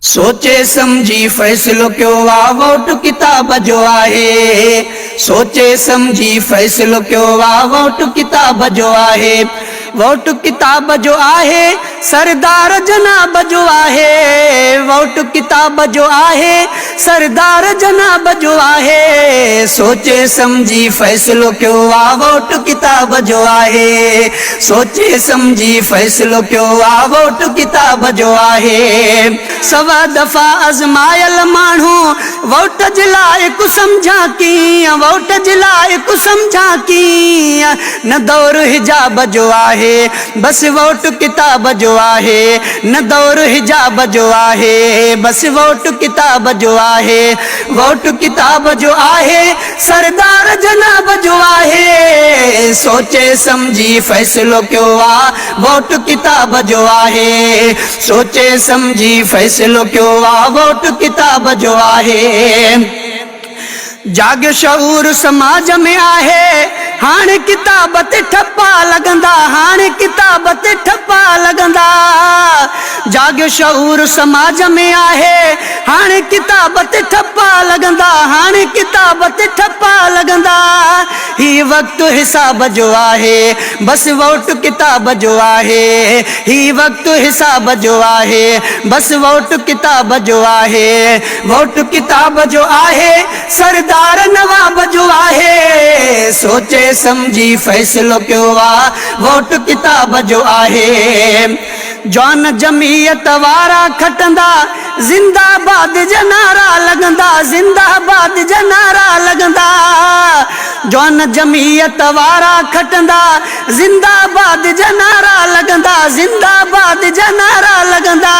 सोचे समझी फैसलो क्यों आ वोट किताब जो आहे। सोचे समझी फैसलो क्यों आ वोट किताब जो आहे। वोट किताब जो आहे सरदार जनाब जो आहे। वोट किताब जो आहे सरदार जनाब जो आहे। सोचे समझी फैसलो क्यों आ वोट किताब जो आहे। सोचे समझी फैसलो क्यों आ वोट किताब जो आहे। सवा दफा आजमायल मानू वोट जिलाए कु समझा की। वोट जिलाए कु समझा की न दौर हिजाब जो आहे। बस वोट किताब जो आहे। न दौर हिजाब जो आहे। बस वोट किताब जो आहे। वोट किताब जो आहे सरदार जनाब जो आहे। सोचे समझी फैसलो क्यों आ वोट किताब जो आहे। सोचे समझी फैसलो क्यों आ वोट किताब जो आहे। जाग शऊर समाज में आहे हाणे किताब ते ठप्पा लगंदा। हाणे किताब ते ठप्पा लगंदा। जाग शऊर समाज में आहे हाणे किताब ते ठप्पा लगंदा। हाणे किताब ते ठप्पा लगंदा। ही वक्त हिसाब जो आहे। बस वोट किताब जो आहे। ही वक्त हिसाब जो आहे। बस वोट किताब जो आहे। वोट किताब जो आहे सरदार नवाब जो आहे। सोचे समझी फैसलो क्यों आ वोट किताब जो आहे। जौन जमीयत वारा खटंदा जिंदाबाद जनारा लगंदा। जिंदाबाद जनारा लगंदा। जौन जमीयत वारा खटंदा जिंदाबाद जनारा लगंदा। जिंदाबाद जनारा लगंदा।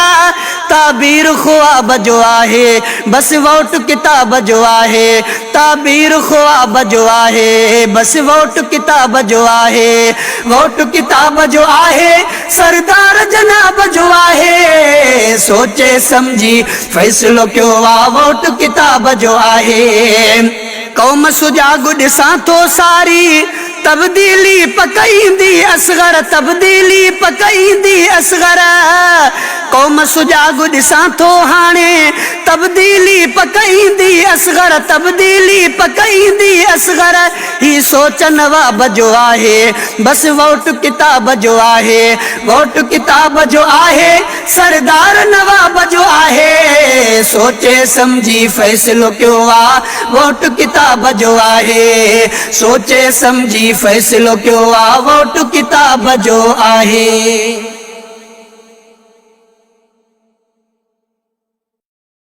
ताबीर ख्वाब जो आहे बस वोट किताब जो आहे। ताबीर ख्वाब जो आहे बस वोट किताब जो आहे। वोट किताब जो आहे सरदार जनाब जो आहे। सोचे समझी फैसलो क्यों आ वोट किताब जो आहे। कौम सुजागु ॾिसां थो सारी तब्दीली पकईंदी असगर। तब्दीली पकईंदी असगर। कौम सुजागु ॾिसां थो हाणे तब्दीली पकईंदी असगर। तब्दीली पकईंदी असगर। ही सोच नवाब जो आहे बस वोट किताब जो आहे। वोट किताब जो आहे सरदार नवाब जो आहे। सोचे समझी फैसलो क्यों आ वोट किताब जो आहे। सोचे समझी फैसलो क्यों आ वोट किताब जो आहे।